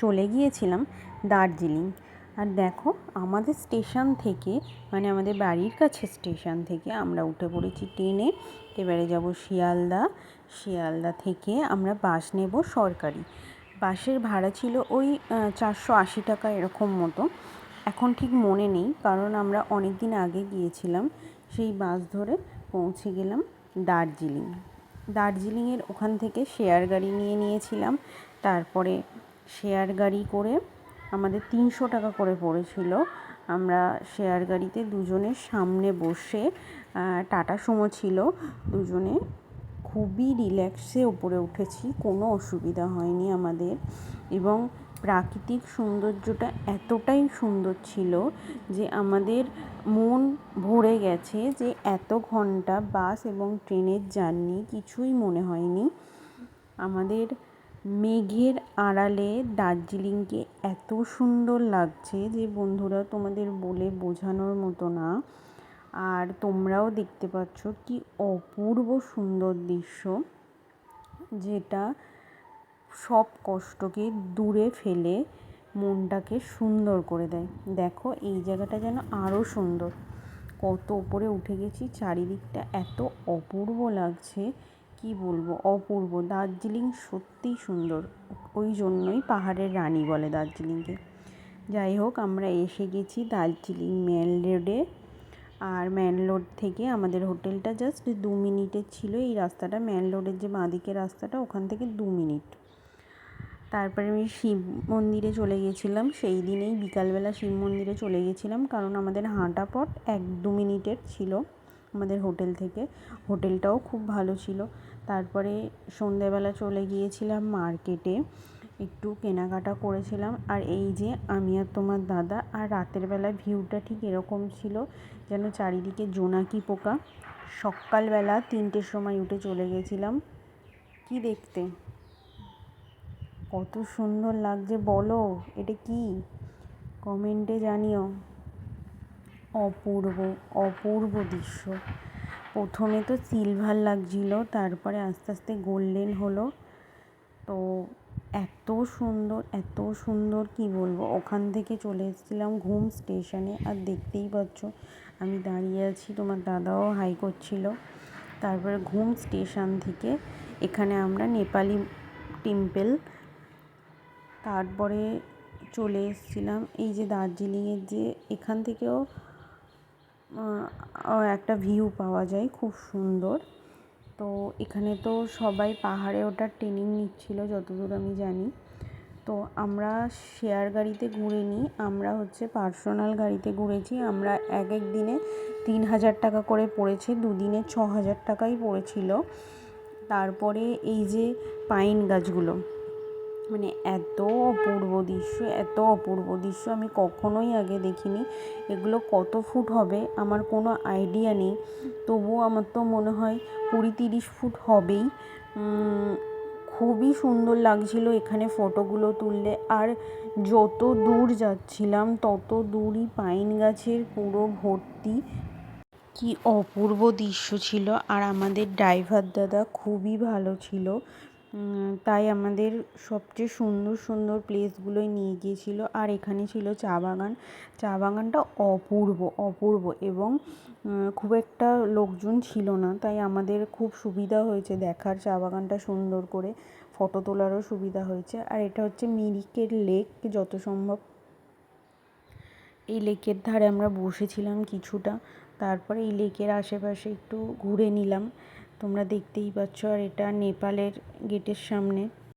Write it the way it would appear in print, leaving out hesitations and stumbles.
চলে গিয়েছিলাম দার্জিলিং। আর দেখো আমাদের স্টেশন থেকে, মানে আমাদের বাড়ির কাছে স্টেশন থেকে আমরা উঠে পড়েছি ট্রেনে। এবারে যাব শিয়ালদা। শিয়ালদা থেকে আমরা বাস নেব সরকারি। বাসের ভাড়া ছিল ওই 480 টাকা এরকম মতো। এখন ঠিক মনে নেই, কারণ আমরা অনেক দিন আগে গিয়েছিলাম। সেই বাস ধরে পৌঁছে গেলাম দার্জিলিং। দার্জিলিংয়ের ওখান থেকে শেয়ার গাড়ি নিয়ে নিয়েছিলাম। তারপরে শেয়ার গাড়ি করে আমাদের 300 টাকা করে পড়েছিল। আমরা শেয়ার গাড়িতে দুজনের সামনে বসে, টাটা সুমো ছিল, দুজনে খুবই রিল্যাক্সে উপরে উঠেছি, কোনো অসুবিধা হয়নি আমাদের। এবং প্রাকৃতিক সৌন্দর্যটা এতটাই সুন্দর ছিল যে আমাদের মন ভরে গেছে, যে এত ঘন্টা বাস এবং ট্রেনের জার্নি কিছুই মনে হয়নি আমাদের। মেঘের আড়ালে দার্জিলিংকে এত সুন্দর লাগছে যে বন্ধুরা, তোমাদের বলে বোঝানোর মতো না। আর তোমরাও দেখতে পাচ্ছ কি অপূর্ব সুন্দর দৃশ্য, যেটা সব কষ্টকে দূরে ফেলে মনটাকে সুন্দর করে দেয়। দেখো এই জায়গাটা যেন আরও সুন্দর। কত উপরে উঠে গেছি, চারিদিকটা এত অপূর্ব লাগছে, কি বলবো, অপূর্ব। দার্জিলিং সত্যিই সুন্দর, ওই জন্যই পাহাড়ের রানী বলে দার্জিলিংকে। যাই হোক, আমরা এসে গেছি দার্জিলিং মেন রোডে। আর মেন রোড থেকে আমাদের হোটেলটা জাস্ট 2 মিনিটের ছিল। এই রাস্তাটা, মেন রোডের যে বাঁদিকে রাস্তাটা, ওখান থেকে 2 মিনিট। তারপরে আমি শিব মন্দিরে চলে গেছিলাম। সেই দিনেই বিকালবেলা শিব মন্দিরে চলে গেছিলাম, কারণ আমাদের হাঁটা পথ 1-2 মিনিটের ছিল আমাদের হোটেল থেকে। হোটেলটাও খুব ভালো ছিল। তারপরে সন্ধেবেলা চলে গিয়েছিলাম মার্কেটে, একটু কেনাকাটা করেছিলাম। আর এই যে আমি আর তোমার দাদা, আর রাতের বেলা ভিউটা ঠিক এরকম ছিল যেন চারিদিকে জোনাকি পোকা। সকালবেলা 3টের সময় উঠে চলে গেছিলাম। কি দেখতে কত সুন্দর লাগছে বলো, এটা কি কমেন্টে জানিও। অপূর্ব অপূর্ব দৃশ্য। প্রথমে তো সিলভার লাগছিল, তারপরে আস্তে আস্তে গোল্ডেন হলো। তো এত সুন্দর, এত সুন্দর, কি বলবো। ওখান থেকে চলে এসেছিলাম ঘুম স্টেশনে। আর দেখতেই পাচ্ছ আমি দাঁড়িয়ে আছি, তোমার দাদাও হাই করছিল। তারপরে ঘুম স্টেশন থেকে এখানে আমরা নেপালি টেম্পল, তারপরে চলে এসেছিলাম এই যে দার্জিলিংয়ের যে এখান থেকেও একটা ভিউ পাওয়া যায় খুব সুন্দর। তো এখানে তো সবাই পাহাড়ে ওঠার ট্রেনিং নিচ্ছিল যতদূর আমি জানি। তো আমরা শেয়ার গাড়িতে ঘুরিনি, আমরা পার্সোনাল গাড়িতে ঘুরেছি। আমরা এক দিনে 3000 টাকা করে পড়েছে, 2 দিনে 6000 টাকাই পড়েছিল। তারপরে এই যে পাইন গাছগুলো, মানে এত অপূর্ব দৃশ্য, এত অপূর্ব দৃশ্য আমি কখনোই আগে দেখিনি। এগুলো কত ফুট হবে আমার কোনো আইডিয়া নেই, তবুও আমার তো মনে হয় 20-30 ফুট হবেই। খুবই সুন্দর লাগছিল এখানে ফটোগুলো তুললে। আর যত দূর যাচ্ছিলাম তত দূরই পাইন গাছের পুরো ভর্তি। কি অপূর্ব দৃশ্য ছিল। আর আমাদের ড্রাইভার দাদা খুবই ভালো ছিল, তাই আমাদের সবচেয়ে সুন্দর সুন্দর প্লেসগুলোয় নিয়ে গিয়েছিল। আর এখানে ছিল চা বাগান। চা বাগানটা অপূর্ব অপূর্ব, এবং খুব একটা লোকজন ছিল না, তাই আমাদের খুব সুবিধা হয়েছে দেখার চা বাগানটা সুন্দর করে, ফটো তোলারও সুবিধা হয়েছে। আর এটা মিরিকের লেক যত সম্ভব। এই লেকের ধারে আমরা বসেছিলাম কিছুটা, তারপরে এই লেকের আশেপাশে একটু ঘুরে নিলাম, তোমরা দেখতেই পাচ্ছ। আর এটা নেপালের গেটের সামনে।